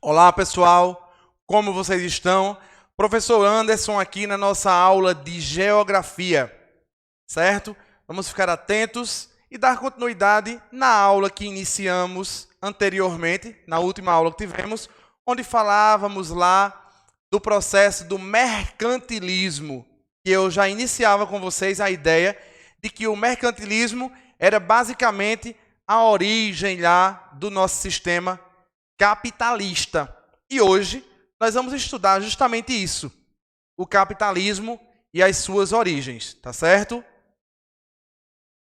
Olá, pessoal. Como vocês estão? Professor Anderson aqui na nossa aula de Geografia, certo? Vamos ficar atentos e dar continuidade na aula que iniciamos anteriormente, na última aula que tivemos, onde falávamos lá do processo do mercantilismo. E eu já iniciava com vocês a ideia de que o mercantilismo era basicamente a origem lá do nosso sistema capitalista. E hoje nós vamos estudar justamente isso, o capitalismo e as suas origens, tá certo?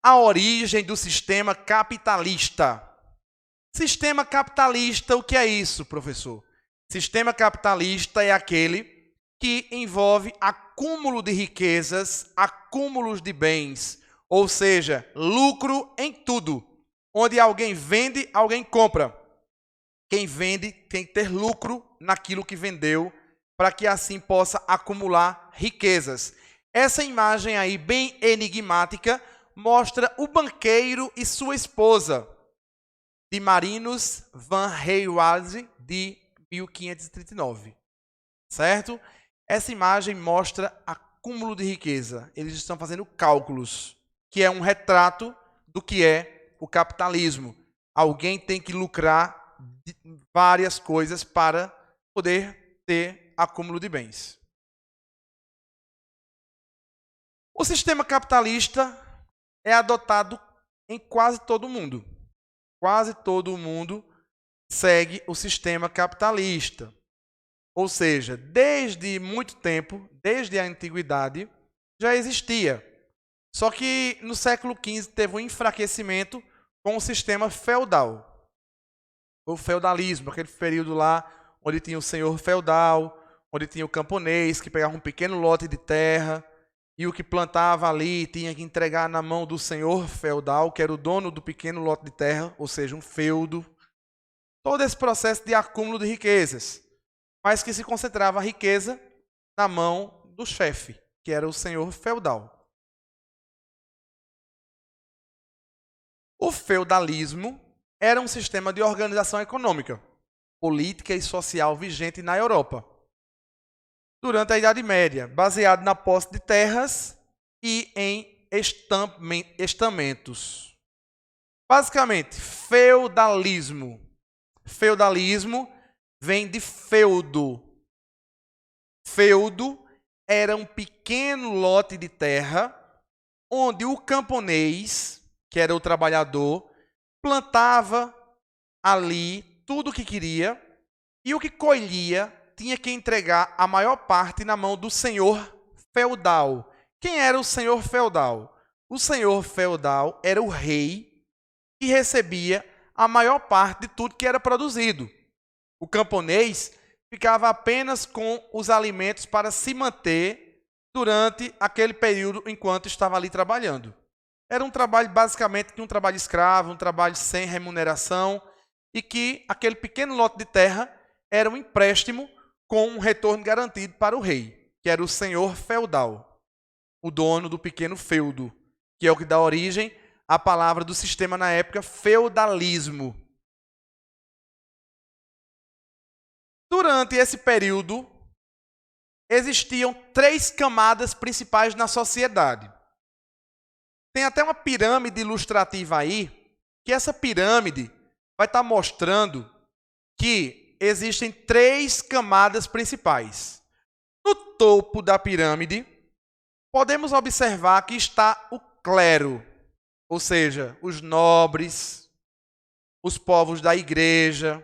A origem do sistema capitalista. Sistema capitalista, o que é isso, professor? Sistema capitalista é aquele que envolve acúmulo de riquezas, acúmulos de bens, ou seja, lucro em tudo. Onde alguém vende, alguém compra. Quem vende tem que ter lucro naquilo que vendeu, para que assim possa acumular riquezas. Essa imagem aí, bem enigmática, mostra o banqueiro e sua esposa, de Marinus van Heijwaarde, de 1539. Certo? Essa imagem mostra acúmulo de riqueza. Eles estão fazendo cálculos, que é um retrato do que é o capitalismo. Alguém tem que lucrar várias coisas para poder ter acúmulo de bens. O sistema capitalista é adotado em quase todo mundo. Quase todo mundo segue o sistema capitalista. Ou seja, desde muito tempo, desde a antiguidade, já existia. Só que no século XV teve um enfraquecimento com o sistema feudal. O feudalismo, aquele período lá onde tinha o senhor feudal, onde tinha o camponês que pegava um pequeno lote de terra e o que plantava ali tinha que entregar na mão do senhor feudal, que era o dono do pequeno lote de terra, ou seja, um feudo. Todo esse processo de acúmulo de riquezas, mas que se concentrava a riqueza na mão do chefe, que era o senhor feudal. O feudalismo era um sistema de organização econômica, política e social vigente na Europa durante a Idade Média, baseado na posse de terras e em estamentos. Basicamente, feudalismo. Feudalismo vem de feudo. Feudo era um pequeno lote de terra onde o camponês, que era o trabalhador, plantava ali tudo o que queria e o que colhia tinha que entregar a maior parte na mão do senhor feudal. Quem era o senhor feudal? O senhor feudal era o rei que recebia a maior parte de tudo que era produzido. O camponês ficava apenas com os alimentos para se manter durante aquele período enquanto estava ali trabalhando. Era um trabalho basicamente um trabalho escravo, um trabalho sem remuneração, e que aquele pequeno lote de terra era um empréstimo com um retorno garantido para o rei, que era o senhor feudal, o dono do pequeno feudo, que é o que dá origem à palavra do sistema na época, feudalismo. Durante esse período, existiam 3 camadas principais na sociedade. Tem até uma pirâmide ilustrativa aí, que essa pirâmide vai estar mostrando que existem 3 camadas principais. No topo da pirâmide, podemos observar que está o clero, ou seja, os nobres, os povos da igreja,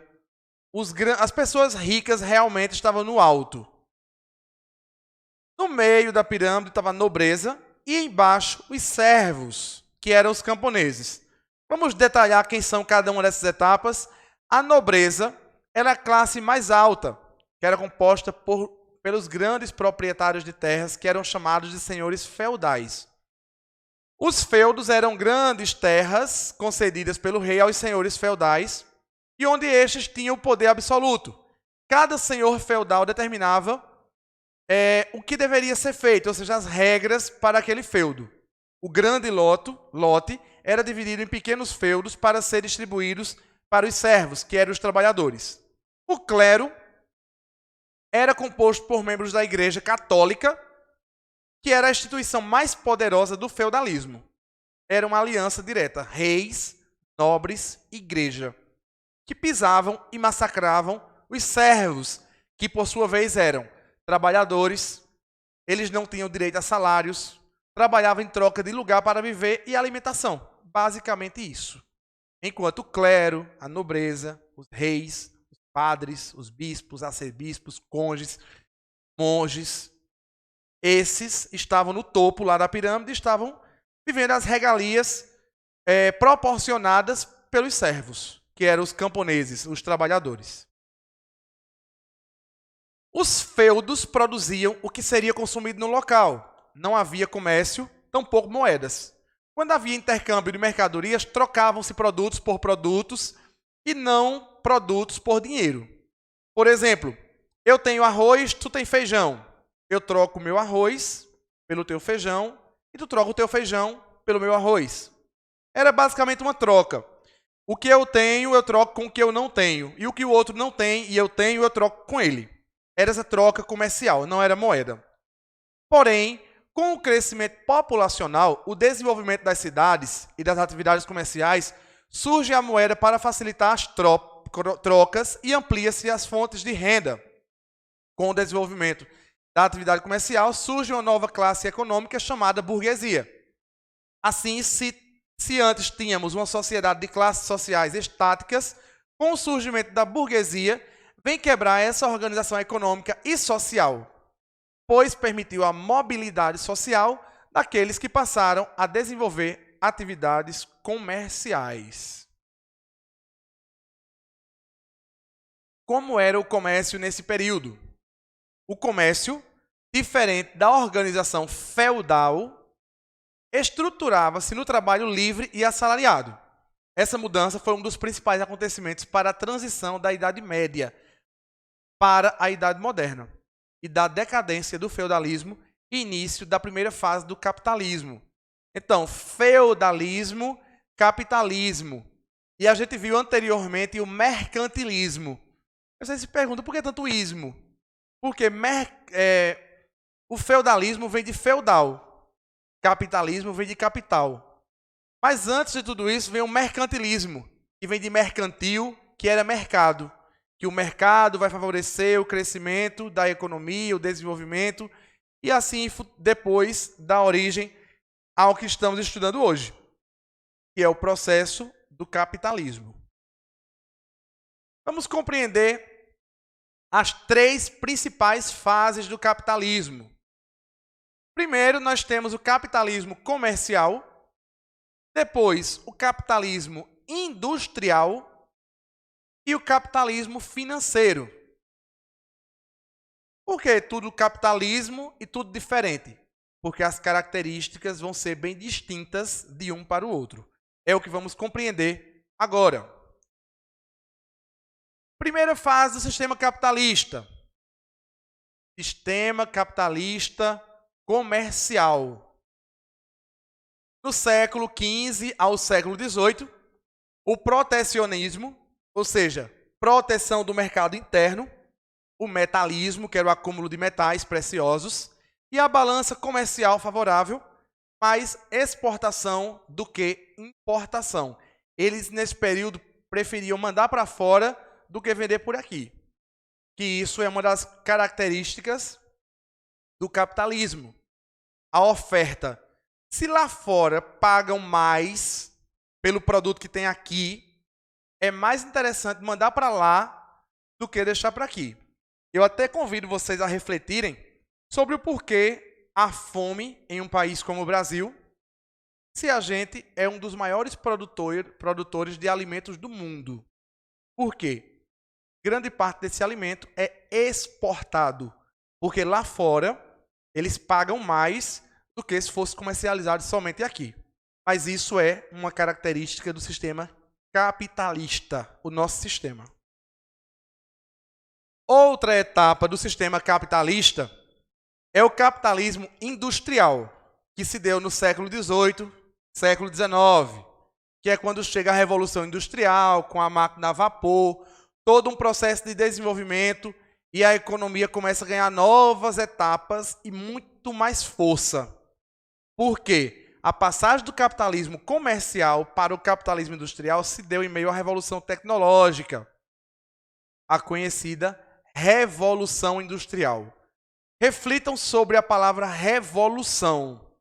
as pessoas ricas realmente estavam no alto. No meio da pirâmide estava a nobreza, e embaixo os servos, que eram os camponeses. Vamos detalhar quem são cada uma dessas etapas. A nobreza era a classe mais alta, que era composta pelos grandes proprietários de terras, que eram chamados de senhores feudais. Os feudos eram grandes terras concedidas pelo rei aos senhores feudais, e onde estes tinham o poder absoluto. Cada senhor feudal determinava o que deveria ser feito, ou seja, as regras para aquele feudo. O grande lote era dividido em pequenos feudos para ser distribuídos para os servos, que eram os trabalhadores. O clero era composto por membros da Igreja Católica, que era a instituição mais poderosa do feudalismo. Era uma aliança direta, reis, nobres, igreja, que pisavam e massacravam os servos, que por sua vez eram trabalhadores, eles não tinham direito a salários, trabalhavam em troca de lugar para viver e alimentação. Basicamente isso. Enquanto o clero, a nobreza, os reis, os padres, os bispos, arcebispos, cônjuges, monges, esses estavam no topo lá da pirâmide, estavam vivendo as regalias proporcionadas pelos servos, que eram os camponeses, os trabalhadores. Os feudos produziam o que seria consumido no local. Não havia comércio, tampouco moedas. Quando havia intercâmbio de mercadorias, trocavam-se produtos por produtos e não produtos por dinheiro. Por exemplo, eu tenho arroz, tu tem feijão. Eu troco o meu arroz pelo teu feijão e tu troca o teu feijão pelo meu arroz. Era basicamente uma troca. O que eu tenho, eu troco com o que eu não tenho. E o que o outro não tem e eu tenho, eu troco com ele. Era essa troca comercial, não era moeda. Porém, com o crescimento populacional, o desenvolvimento das cidades e das atividades comerciais, surge a moeda para facilitar as trocas e amplia-se as fontes de renda. Com o desenvolvimento da atividade comercial, surge uma nova classe econômica chamada burguesia. Assim, se antes tínhamos uma sociedade de classes sociais estáticas, com o surgimento da burguesia, vem quebrar essa organização econômica e social, pois permitiu a mobilidade social daqueles que passaram a desenvolver atividades comerciais. Como era o comércio nesse período? O comércio, diferente da organização feudal, estruturava-se no trabalho livre e assalariado. Essa mudança foi um dos principais acontecimentos para a transição da Idade Média para a Idade Moderna e da decadência do feudalismo e início da primeira fase do capitalismo. Então, feudalismo, capitalismo. E a gente viu anteriormente o mercantilismo. Você se pergunta, por que tanto ismo? Porque o feudalismo vem de feudal, capitalismo vem de capital. Mas antes de tudo isso vem o mercantilismo, que vem de mercantil, que era mercado. Que o mercado vai favorecer o crescimento da economia, o desenvolvimento, e assim depois dá origem ao que estamos estudando hoje, que é o processo do capitalismo. Vamos compreender as três principais fases do capitalismo. Primeiro, nós temos o capitalismo comercial, depois o capitalismo industrial e o capitalismo financeiro. Por que tudo capitalismo e tudo diferente? Porque as características vão ser bem distintas de um para o outro. É o que vamos compreender agora. Primeira fase do sistema capitalista. Sistema capitalista comercial. No século XV ao século XVIII, o protecionismo, ou seja, proteção do mercado interno, o metalismo, que era o acúmulo de metais preciosos, e a balança comercial favorável, mais exportação do que importação. Eles, nesse período, preferiam mandar para fora do que vender por aqui. Que isso é uma das características do capitalismo. A oferta. Se lá fora pagam mais pelo produto que tem aqui, é mais interessante mandar para lá do que deixar para aqui. Eu até convido vocês a refletirem sobre o porquê há fome em um país como o Brasil, se a gente é um dos maiores produtores de alimentos do mundo. Por quê? Grande parte desse alimento é exportado, porque lá fora eles pagam mais do que se fosse comercializado somente aqui. Mas isso é uma característica do sistema capitalista, o nosso sistema. Outra etapa do sistema capitalista é o capitalismo industrial, que se deu no século XVIII, século XIX, que é quando chega a Revolução Industrial, com a máquina a vapor, todo um processo de desenvolvimento e a economia começa a ganhar novas etapas e muito mais força. Por quê? A passagem do capitalismo comercial para o capitalismo industrial se deu em meio à revolução tecnológica, a conhecida Revolução Industrial. Reflitam sobre a palavra revolução.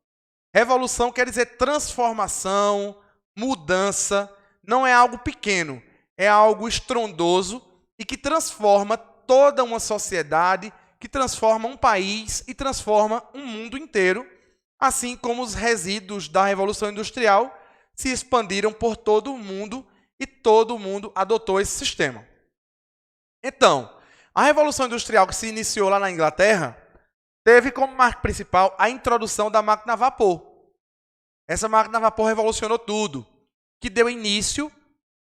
Revolução quer dizer transformação, mudança, não é algo pequeno, é algo estrondoso e que transforma toda uma sociedade, que transforma um país e transforma um mundo inteiro, assim como os resíduos da Revolução Industrial se expandiram por todo o mundo e todo mundo adotou esse sistema. Então, a Revolução Industrial que se iniciou lá na Inglaterra teve como marco principal a introdução da máquina a vapor. Essa máquina a vapor revolucionou tudo, que deu início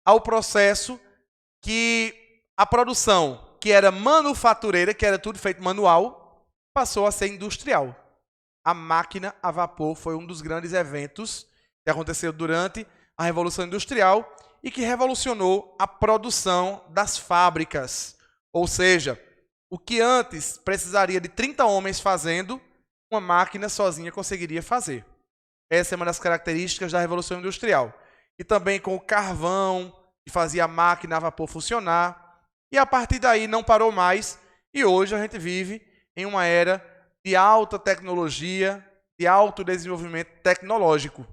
ao processo que a produção, que era manufatureira, que era tudo feito manual, passou a ser industrial. A máquina a vapor foi um dos grandes eventos que aconteceu durante a Revolução Industrial e que revolucionou a produção das fábricas. Ou seja, o que antes precisaria de 30 homens fazendo, uma máquina sozinha conseguiria fazer. Essa é uma das características da Revolução Industrial. E também com o carvão, que fazia a máquina a vapor funcionar. E a partir daí não parou mais. E hoje a gente vive em uma era de alta tecnologia, de alto desenvolvimento tecnológico.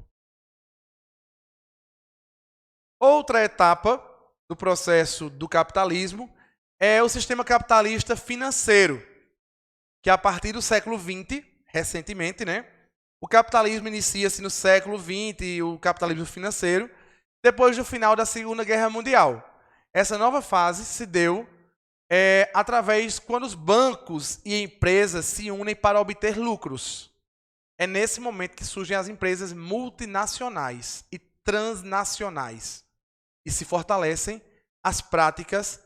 Outra etapa do processo do capitalismo é o sistema capitalista financeiro, que a partir do século XX, recentemente, o capitalismo inicia-se no século XX, o capitalismo financeiro, depois do final da Segunda Guerra Mundial. Essa nova fase se deu através quando os bancos e empresas se unem para obter lucros. É nesse momento que surgem as empresas multinacionais e transnacionais e se fortalecem as práticas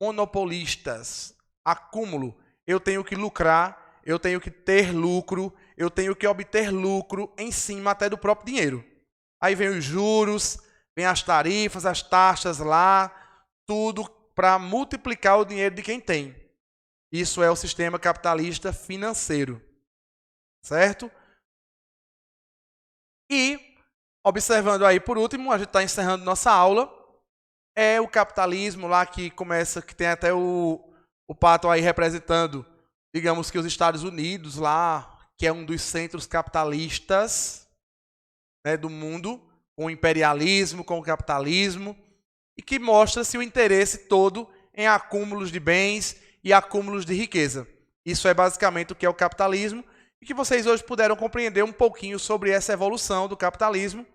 monopolistas, acúmulo. Eu tenho que lucrar, eu tenho que ter lucro, eu tenho que obter lucro em cima até do próprio dinheiro. Aí vem os juros, vem as tarifas, as taxas lá, tudo para multiplicar o dinheiro de quem tem. Isso é o sistema capitalista financeiro, certo? E, observando aí por último, a gente está encerrando nossa aula, é o capitalismo lá que começa, que tem até o Pato aí representando, digamos que os Estados Unidos lá, que é um dos centros capitalistas do mundo, com o imperialismo, com o capitalismo, e que mostra-se o interesse todo em acúmulos de bens e acúmulos de riqueza. Isso é basicamente o que é o capitalismo, e que vocês hoje puderam compreender um pouquinho sobre essa evolução do capitalismo,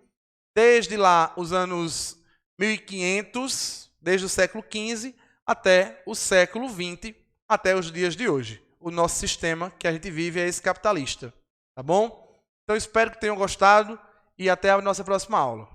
desde lá os anos 1500, desde o século XV até o século XX, até os dias de hoje. O nosso sistema que a gente vive é esse capitalista, tá bom? Então espero que tenham gostado e até a nossa próxima aula.